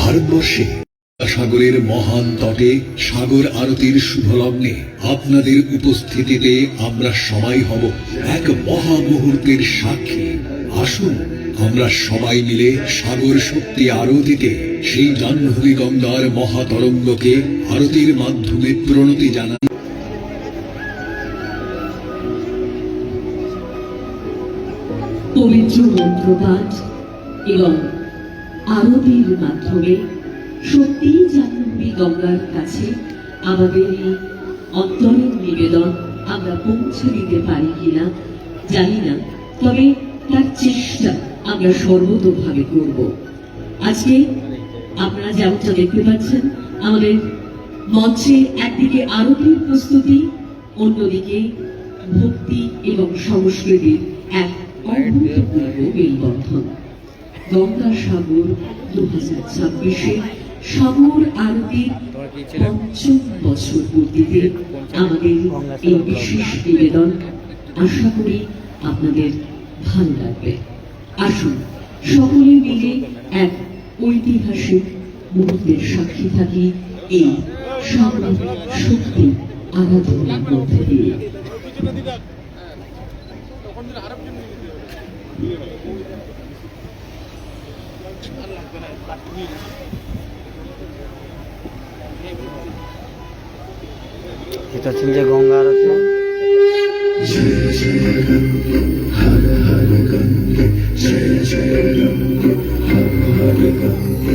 ভারতবর্ষে সাগরের মহান তটে সাগর আরতির শুভ লগ্নে আপনাদের উপস্থিতিতে আমরা সবাই হব এক মহা মুহূর্তের সাক্ষী। আসুন আমরা সবাই মিলে সাগর শক্তি আরতিতে সেই জাহ্নবী গঙ্গার মহাতরঙ্গকে আরতির মাধ্যমে প্রণতি জানাই। পবিত্র মন্ত্রপাঠ এবং আরতির মাধ্যমে সত্যিই জাহ্নবী গঙ্গার কাছে আমাদের এই অন্তরের নিবেদন আমরা পৌঁছে দিতে পারি কিনা জানি না, তবে তার চেষ্টা আমরা সর্বতোভাবে করব। আজকে আপনারা যেমনটা দেখতে পাচ্ছেন, আমাদের মঞ্চে একদিকে আরতির প্রস্তুতি, অন্যদিকে ভক্তি এবং সংস্কৃতির এক অভূতপূর্ব মেলবন্ধন। গঙ্গাসাগর 2026-এ সাগর আরতির পঞ্চম বছর পূর্তিতে আমাদের এই বিশেষ নিবেদন আশা করি আপনাদের ভালো লাগবে। আসুন সকলে মিলে এক ঐতিহাসিক মুহূর্তের সাক্ষী থাকি এই সাগর শক্তি আরাধনার মধ্যে দিয়ে। এটা হচ্ছে যে গঙ্গা আরতি। জয় জয় গঙ্গে হর হর গঙ্গে, জয় জয় গঙ্গে হর হর গঙ্গে।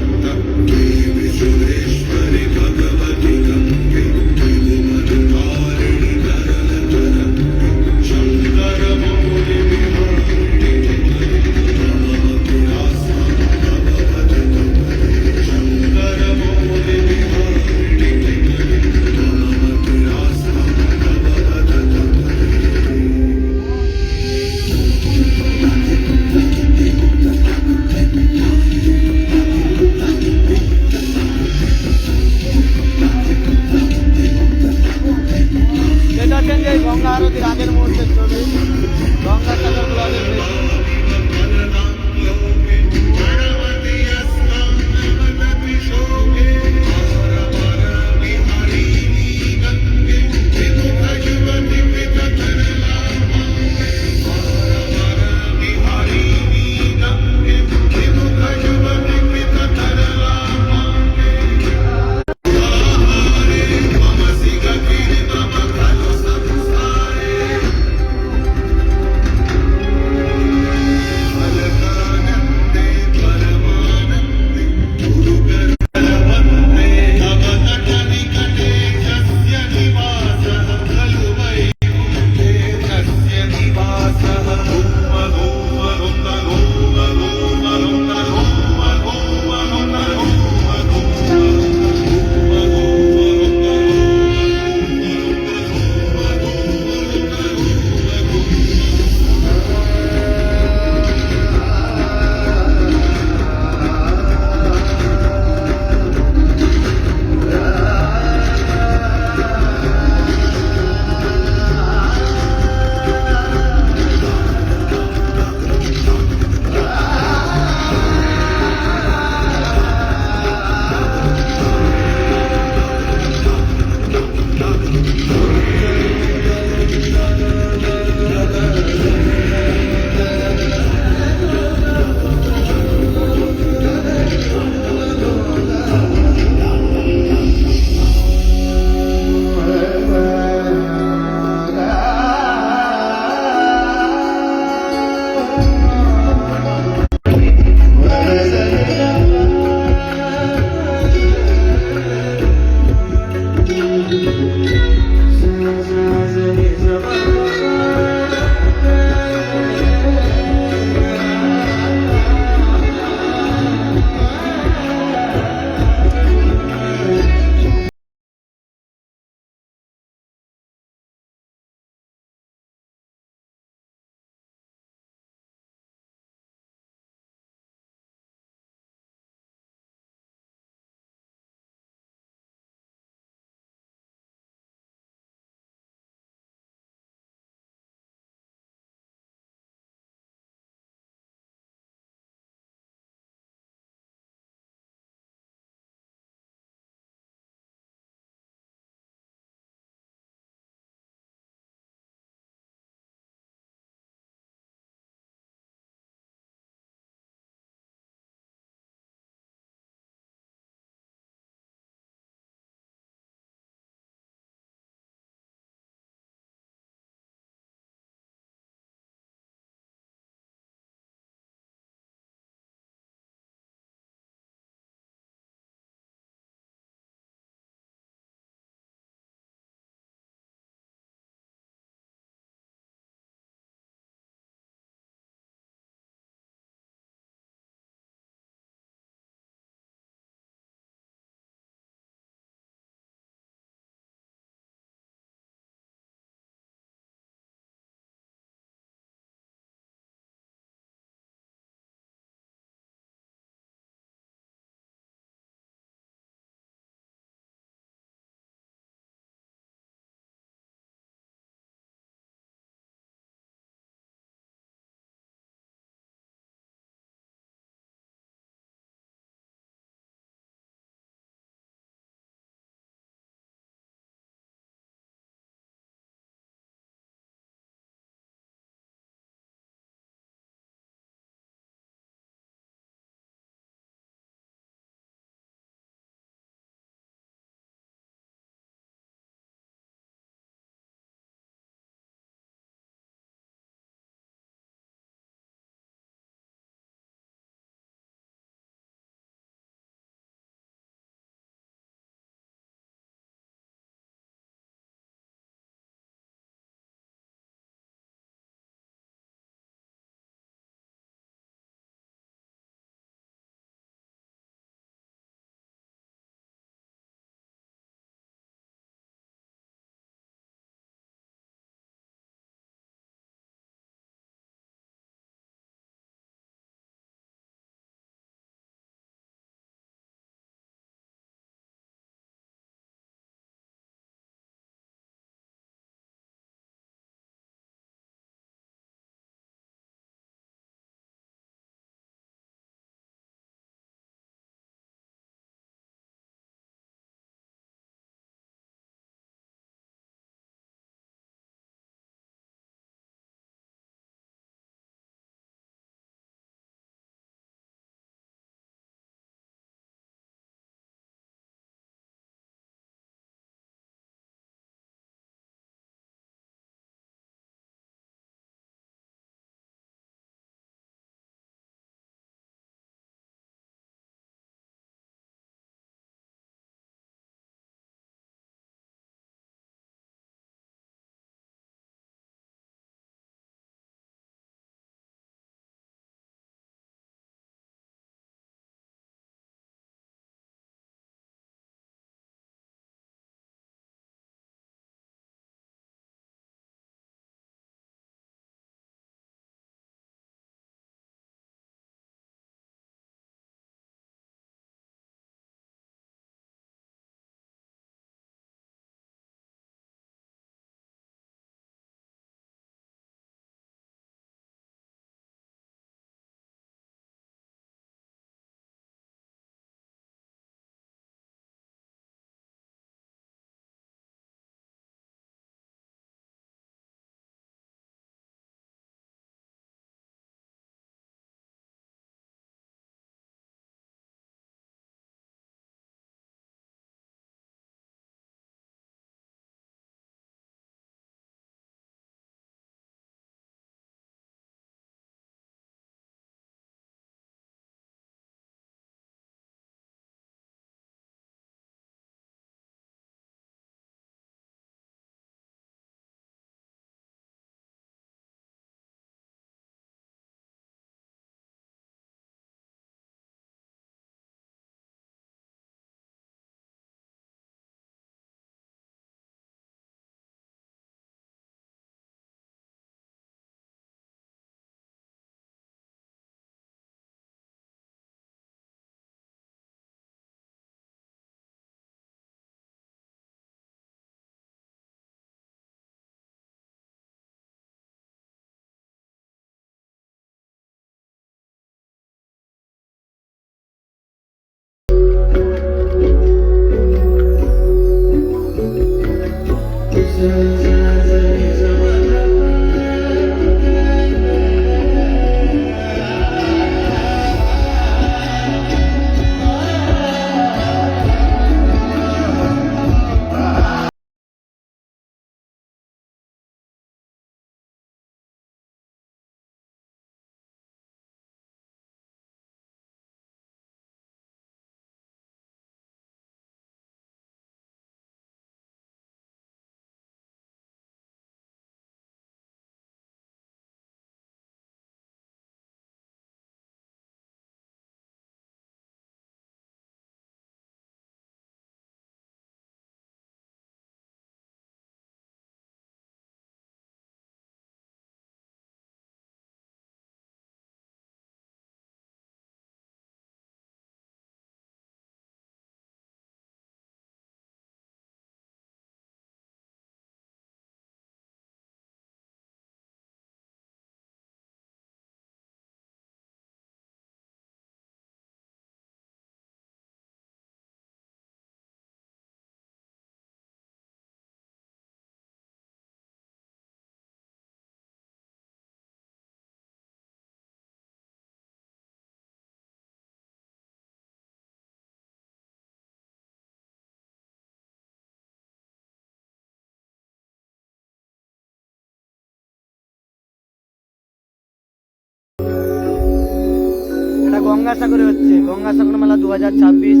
গঙ্গাসাগরে হচ্ছে গঙ্গাসাগর মেলা 2026।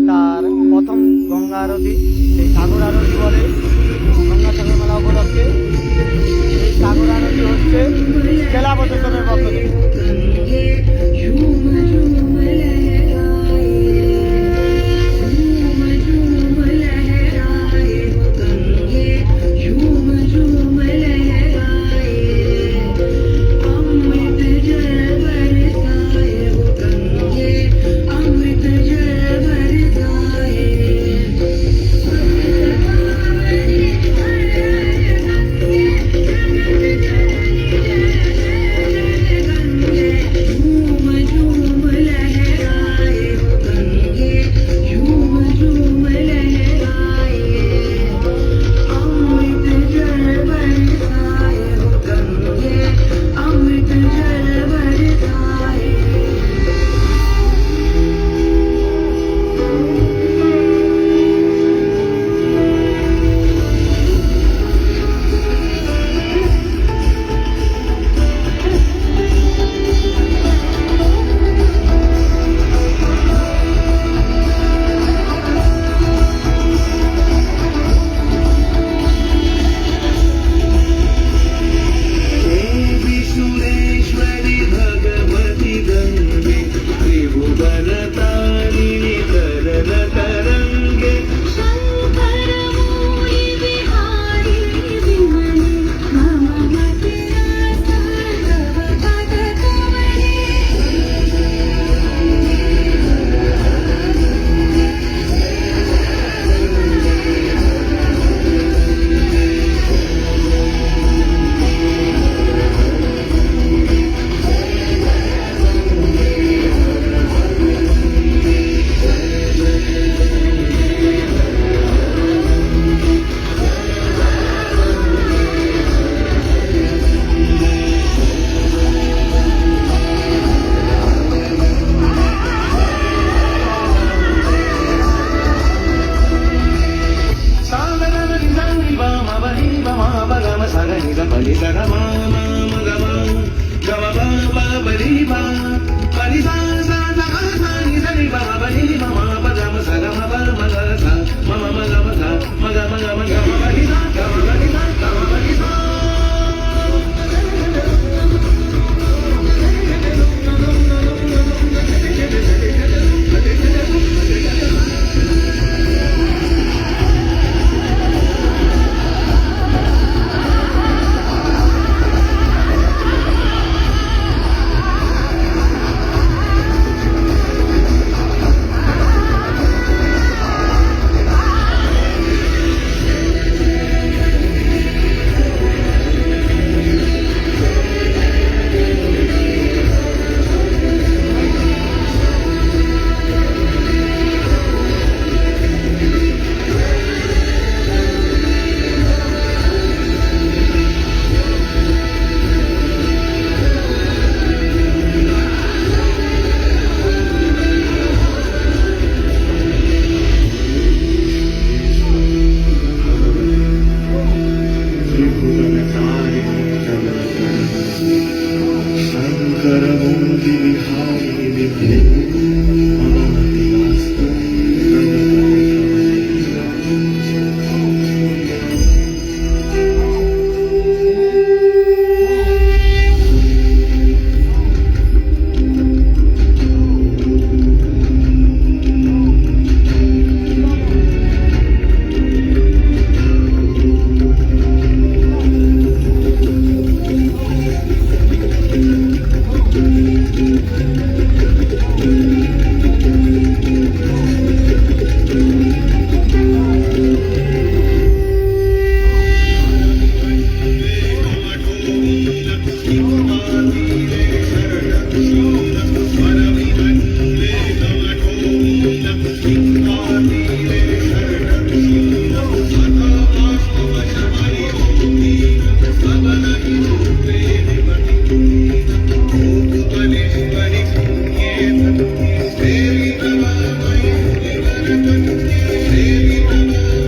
তার প্রথম গঙ্গা আরতি, এই সাগর আরতি বলে গঙ্গাসাগর মেলা উপলক্ষে। এই সাগর আরতি হচ্ছে জেলা প্রশাসনের পক্ষ থেকে।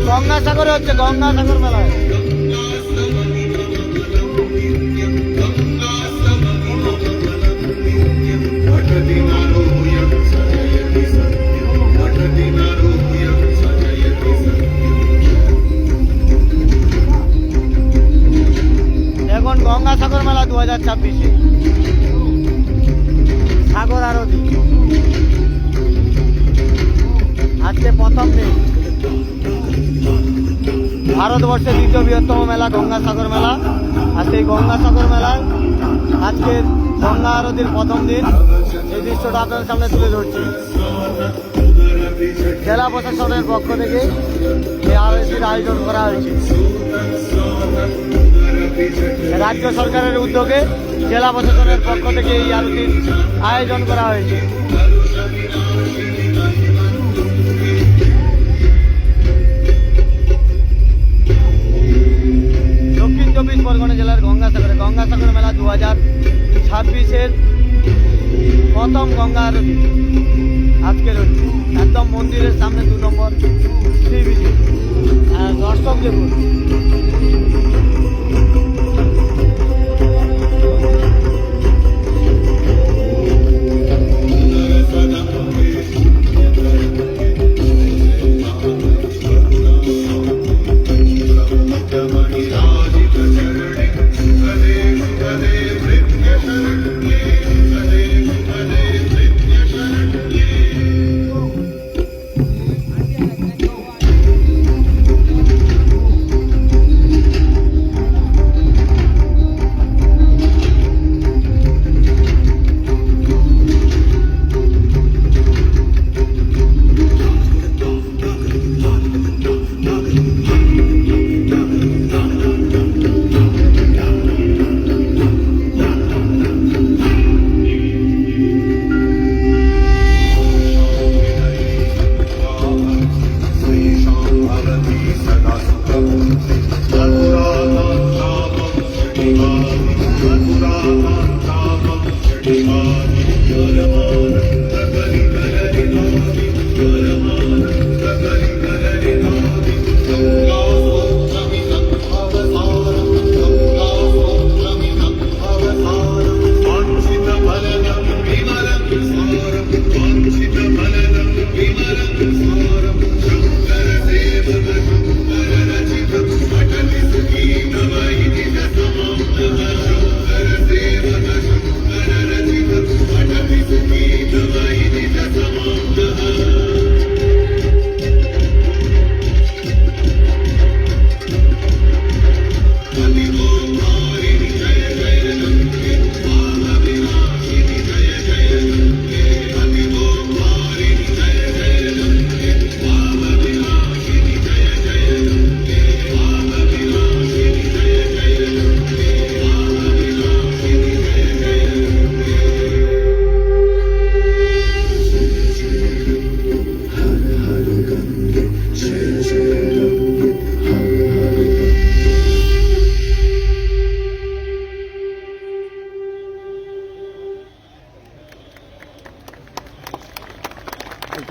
গঙ্গাসাগরে হচ্ছে গঙ্গাসাগর মেলায়। গঙ্গা 2026-এ সাগর আরতি আজকে প্রথম দিন। ভারতবর্ষের দ্বিতীয় বৃহত্তম মেলা গঙ্গাসাগর মেলা। আর সেই গঙ্গাসাগর মেলায় আজকের গঙ্গা আরতির প্রথম দিন। এই দৃশ্যটা আপনাদের সামনে তুলে ধরছি। জেলা প্রশাসনের পক্ষ থেকে এই আরতির আয়োজন করা হয়েছে। রাজ্য সরকারের উদ্যোগে জেলা প্রশাসনের পক্ষ থেকে এই আরতির আয়োজন করা হয়েছে। দক্ষিণ চব্বিশ পরগনা জেলার গঙ্গাসাগর মেলা 2026-এর প্রথম গঙ্গা আরতি আজকের হচ্ছে একদম মন্দিরের সামনে 2 নম্বর সি বিচে। দর্শক দেখুন,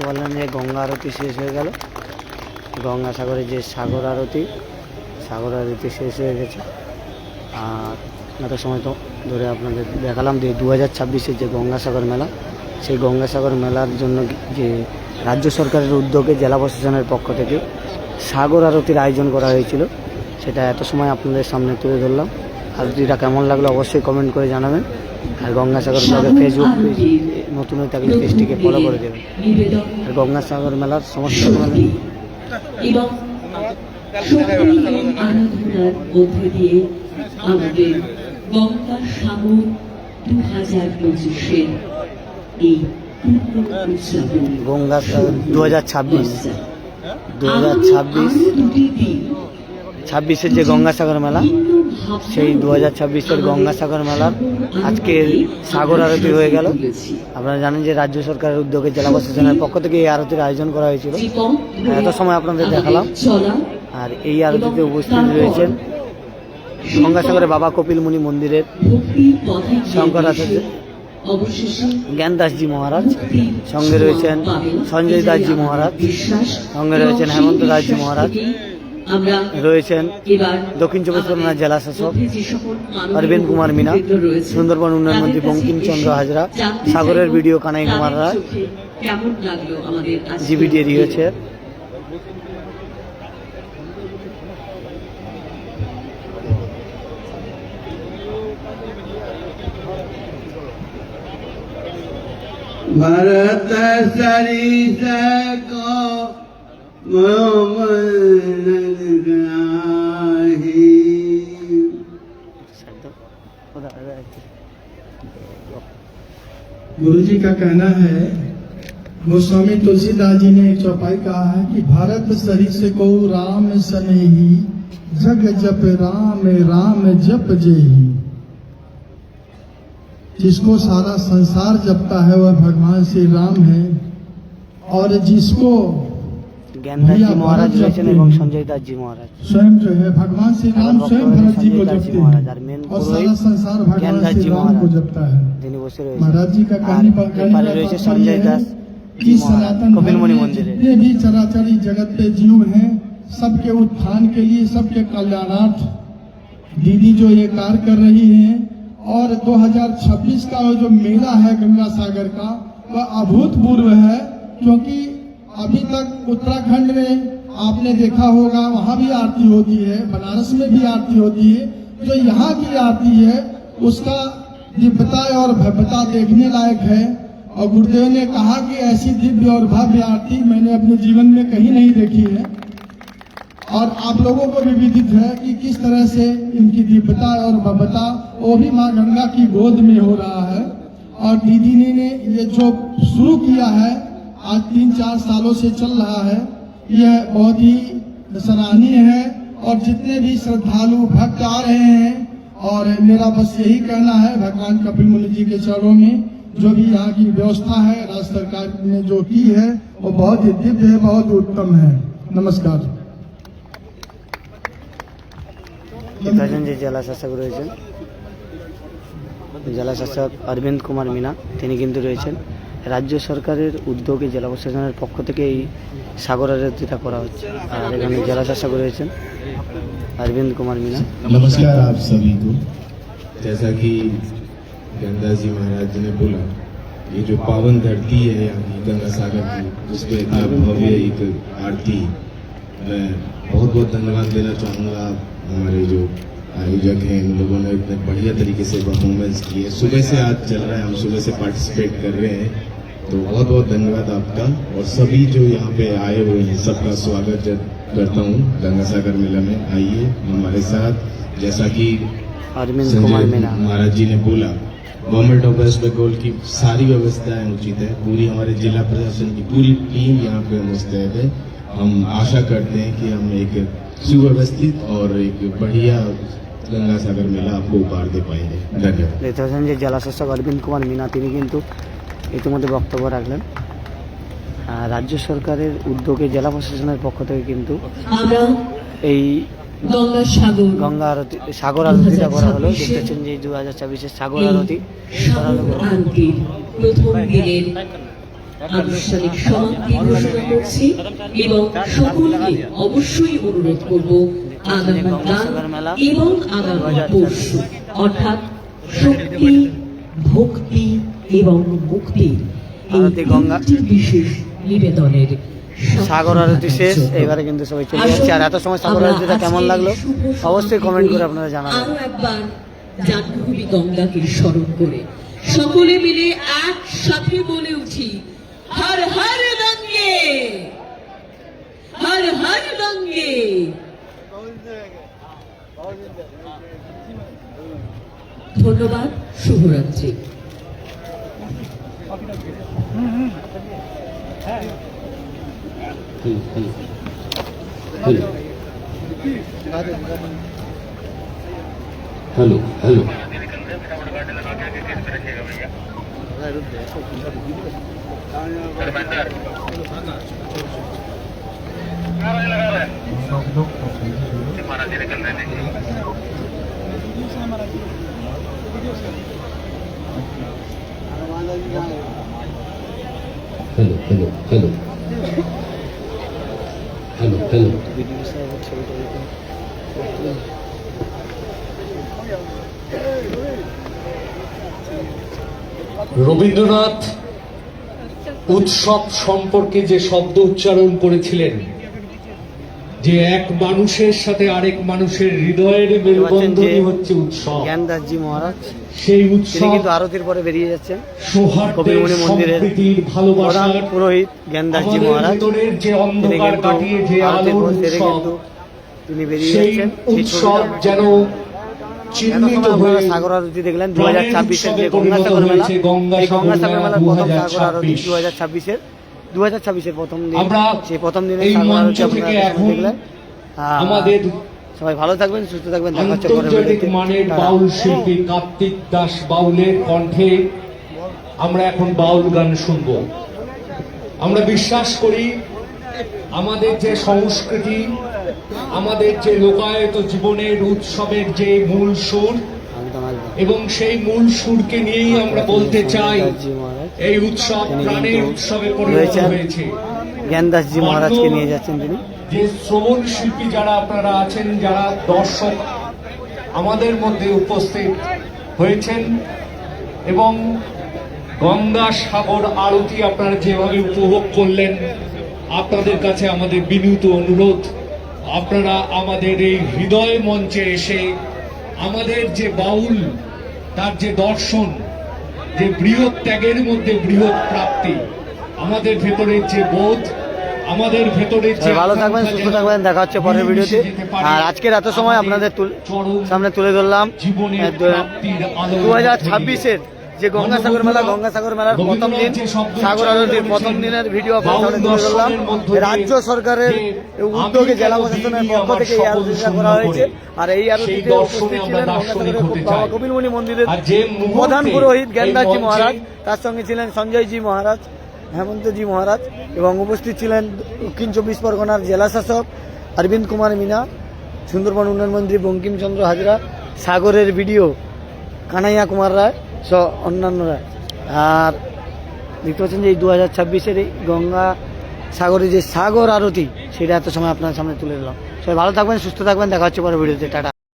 বললেন যে গঙ্গা আরতি শেষ হয়ে গেল। গঙ্গাসাগরের যে সাগর আরতি শেষ হয়ে গেছে। আর এত সময় তো ধরে আপনাদের দেখালাম যে 2026-এর যে গঙ্গাসাগর মেলা, সেই গঙ্গাসাগর মেলার জন্য যে রাজ্য সরকারের উদ্যোগে জেলা প্রশাসনের পক্ষ থেকে সাগর আরতির আয়োজন করা হয়েছিল, সেটা এত সময় আপনাদের সামনে তুলে ধরলাম। আরতিটা কেমন লাগলো অবশ্যই কমেন্ট করে জানাবেন। আর গঙ্গাসাগর ব্লগের ফেসবুক পেজ নতুন হয়ে থাকলে পেজটিকে ফলো করে দেবেন। আর গঙ্গাসাগর মেলার সমস্ত এবং আরাধনার মধ্যে দিয়ে আমাদের গঙ্গা সাগর 2025-এর এই উৎসব গঙ্গা 2026-এর যে গঙ্গাসাগর মেলা, সেই 2026-এর গঙ্গাসাগর মেলার আজকে সাগর আরতি হয়ে গেল। আপনারা জানেন যে রাজ্য সরকারের উদ্যোগে জেলা প্রশাসনের পক্ষ থেকে এই আরতির আয়োজন করা হয়েছিল। এত সময় আপনাদের দেখালাম। আর এই আরতিতে উপস্থিত রয়েছেন গঙ্গাসাগরে বাবা কপিল মুনি মন্দিরের শঙ্করাচার্য জ্ঞান দাসজি মহারাজ, সঙ্গে রয়েছেন সঞ্জয় দাসজি মহারাজ, সঙ্গে রয়েছেন হেমন্ত দাসজি মহারাজ, রয়েছেন দক্ষিণ চব্বিশ পরগনা জেলা শাসক অরবিন্দ কুমার মিনা, সুন্দরবন উন্নয়ন মন্ত্রী বঙ্কিমচন্দ্র হাজরা, সাগরের বিডিও কানাই কুমার রায়, জিবিডি রয়েছে। भरत सरिस को मोमन ग्राही। गुरु जी का कहना है, गोस्वामी तुलसीदास जी ने एक चौपाई कहा है कि भारत सरिस को राम सनेही, जग जप राम राम जप जेही। जिसको सारा संसार जपता है वह भगवान श्री राम है, और जिसको ज्ञानदास जी महाराज রয়েছেন এবং সঞ্জয় দাস জি মহারাজ। स्वयं जो है भगवान श्री राम स्वयं भरत जी को जपते हैं और सारा संसार भगवान श्री राम को जपता है। যিনি বসে রয়েছেন महाराज जी का कहने पर রয়েছে সঞ্জয় দাস कि सनातन कपिलमुनि धर्म में मंदिर है। जितने भी चराचरी जगत पे जीव हैं, सबके उत्थान के लिए, सबके कल्याणार्थ दीदी जो ये कार्य कर रही हैं, और 2026 का जो मेला है गंगा सागर का, वह अभूतपूर्व है। क्योंकि अभी तक उत्तराखंड में आपने देखा होगा, वहाँ भी आरती होती है, बनारस में भी आरती होती है। जो यहाँ की आरती है उसका दिव्यता और भव्यता देखने लायक है। और गुरुदेव ने कहा कि ऐसी दिव्य और भव्य आरती मैंने अपने जीवन में कहीं नहीं देखी है। और आप लोगों को भी विदित है कि किस तरह से इनकी दिव्यता और भव्यता वो भी माँ गंगा की गोद में हो रहा है। और दीदी ने ये जो शुरू किया है, आज 3-4 सालों से चल रहा है, यह बहुत ही सराहनीय है। और जितने भी श्रद्धालु भक्त आ रहे हैं, और मेरा बस यही कहना है, भगवान कपिल मुनि जी के चरणों में जो भी यहाँ की व्यवस्था है, राज्य सरकार ने जो की है, वो बहुत ही दिव्य है, बहुत उत्तम है। नमस्कार। যে জেলা শাসক রয়েছেন, জেলা শাসক অরবিন্দ কুমার মিনা, তিনি কিন্তু রয়েছেন। রাজ্য সরকারের উদ্যোগে জেলা প্রশাসনের পক্ষ থেকে এই সাগর আরতিটা করা হচ্ছে। আর এখানে জেলা শাসক রয়েছেন অরবিন্দ कुमार मीना। नमस्कार आप सभी को। जैसा कि ज्ञानदास जी महाराज जी ने बोला, ये जो पावन धरती है यहाँ की गंगा सागर की, उस पर इतना भव्य एक आरती, मैं बहुत बहुत धन्यवाद देना चाहूँगा। हमारे जो आयोजक हैं, इन लोगों ने इतने बढ़िया तरीके से परफॉर्मेंस की है। सुबह से आज चल रहा है, हम सुबह से पार्टिसिपेट कर रहे हैं, तो बहुत बहुत धन्यवाद आपका। और सभी जो यहाँ पे आए हुए हैं, सबका स्वागत करता हूँ गंगा सागर मेला में। आइए हमारे साथ। जैसा कि अरविंद कुमार मीना महाराज जी ने बोला, गवर्नमेंट ऑफ वेस्ट बंगाल की सारी व्यवस्थाएं उचित है। पूरी हमारे जिला प्रशासन की पूरी टीम यहाँ पे मुस्तैद है। हम आशा करते हैं कि हम एक सुव्यवस्थित और एक बढ़िया गंगा सागर मेला आपको उपहार दे पाएंगे। धन्यवाद। দেখতে পাচ্ছেন যে জেলা শাসক অরবিন্দ কুমার মিনা, তিনি কিন্তু ইতিমধ্যে বক্তব্য রাখলেন। রাজ্য সরকারের উদ্যোগে জেলা প্রশাসনের পক্ষ থেকে কিন্তু আমরা এই গঙ্গা সাগর গঙ্গা আরতি, সাগর আরতিটা করা হলো। দেখতে পাচ্ছেন যে 2024-এর সাগর আরতি করা হলো। সাগর আরতির প্রথম দিনের আনুষ্ঠানিক সমাপ্তি ঘোষণা করছি এবং সকলকে অবশ্যই অনুরোধ করব আগামীকাল এবং আগামী পরশু, অর্থাৎ শক্তি, ভক্তি এবং মুক্তির এই তিনটি বিশেষ নিবেদনের সাগর আরতি শেষ, এবারে কিন্তু সবাই চলে যাচ্ছে। আর এত সময় সাগর আরতিটা কেমন লাগলো অবশ্যই কমেন্ট করে আপনারা জানাবেন। আরো একবার জাহ্নবী গঙ্গাকে স্মরণ করে সকলে মিলে একসাথে বলে উঠি, হর হর গঙ্গে, হর হর গঙ্গে। ধন্যবাদ, শুভরাত্রি। Hello hello hello hello hello hello hello Rabindranath উৎসব সম্পর্কে যে শব্দ উচ্চারণ করেছিলেন, যে এক মানুষের সাথে আরেক মানুষের হৃদয়ের মেলবন্ধনই হচ্ছে উৎসব। জ্ঞানদাস জি মহারাজ সেই তিনি উৎসব কিন্তু আরতির পরে বেরিয়ে যাচ্ছেন। সৌহার্দ্যের, কপিলমুনি মন্দিরের সম্প্রীতির, প্রধান ভালোবাসার, পুরোহিত জ্ঞানদাসজি আমাদের মহারাজ ভেতরের যে তিনি অন্ধকার কিন্তু কাটিয়ে যে আরতির আলোর পর সেরে উৎসব, কিন্তু তিনি বেরিয়ে সেই যাচ্ছেন। সেই উৎসব ছবিটা যেন এত চিহ্নিত সময় হয়ে আপনারা সাগর আরতি দেখলেন প্রাণের 2026-এর যে উৎসবে গঙ্গাসাগর পরিণত মেলা। হয়েছে গঙ্গা এই গঙ্গাসাগর সাগর মেলার মেলা প্রথম সাগর আরতি 2026 2026-এর প্রথম দিন। আমরা সেই প্রথম দিনে এই সাগর মঞ্চ আরতি আপনারা থেকে সামনে এখন দেখলেন। আমাদের সবাই ভালো থাকবেন, সুস্থ থাকবেন, দেখা হচ্ছে পরের আন্তর্জাতিক ভিডিওতে। মানের টাটা। বাউল শিল্পী কার্তিক দাস বাউলের কণ্ঠে আমরা এখন বাউল গান শুনব। আমরা বিশ্বাস করি আমাদের যে সংস্কৃতি, আমাদের যে লোকায়ত জীবনের উৎসবের যে মূল সুর, একদম একদম। এবং সেই মূল সুরকে নিয়েই আমরা বলতে চাই জ্ঞানদাসজি মহারাজ এই উৎসব তিনি প্রাণের কিন্তু উৎসবে পরিণত রয়েছেন। হয়েছে। জ্ঞানদাসজি মহারাজকে নিয়ে যাচ্ছেন তিনি। যে শ্রবণ শিল্পী যারা আপনারা আছেন, যারা দর্শক আমাদের মধ্যে উপস্থিত হয়েছেন, এবং গঙ্গা সাগর আরতি আপনারা যেভাবে উপভোগ করলেন, আপনাদের কাছে আমাদের বিনীত অনুরোধ, আপনারা আমাদের এই হৃদয় মঞ্চে এসে আমাদের যে বাউল, তার যে দর্শন, যে বৃহৎ ত্যাগের মধ্যে বৃহৎ প্রাপ্তি, আমাদের ভেতরের যে বোধ, আমাদের ভেতরে যে সবাই ভালো থাকবেন, সুস্থ থাকবেন, দেখা হচ্ছে পরের ভিডিওতে। আর আজকের এত সময় আপনাদের সামনে তুলে ধরলাম 2026-এর যে গঙ্গাসাগর মেলা, গঙ্গাসাগর মেলার প্রথম দিন সাগর আরতির প্রথম দিনের ভিডিও আপনার সামনে তুলে ধরলাম। রাজ্য সরকারের উদ্যোগে জেলা প্রশাসনের পক্ষ থেকে এই আরতিটা করা হয়েছে। আর এই আরতিতে উপস্থিত ছিলেন গঙ্গাসাগরের বাবা কপিলমুনি মন্দিরের প্রধান পুরোহিত জ্ঞানদাসজি মহারাজ, তার সঙ্গে ছিলেন সঞ্জয়জি মহারাজ, হেমন্তজি মহারাজ, এবং উপস্থিত ছিলেন দক্ষিণ 24 পরগনার জেলা শাসক অরবিন্দ কুমার মিনা, সুন্দরবন উন্নয়ন মন্ত্রী বঙ্কিমচন্দ্র হাজরা, সাগরের ভিডিও কানাইয়া কুমার রায় সহ অন্যান্যরা। আর দেখতে পাচ্ছেন যে এই 2026-এর এই গঙ্গা সাগরে যে সাগর আরতি, সেটা এত সময় আপনার সামনে তুলে দিলাম। সবাই ভালো থাকবেন, সুস্থ থাকবেন, দেখা হচ্ছে পরে ভিডিওতে। টাটা।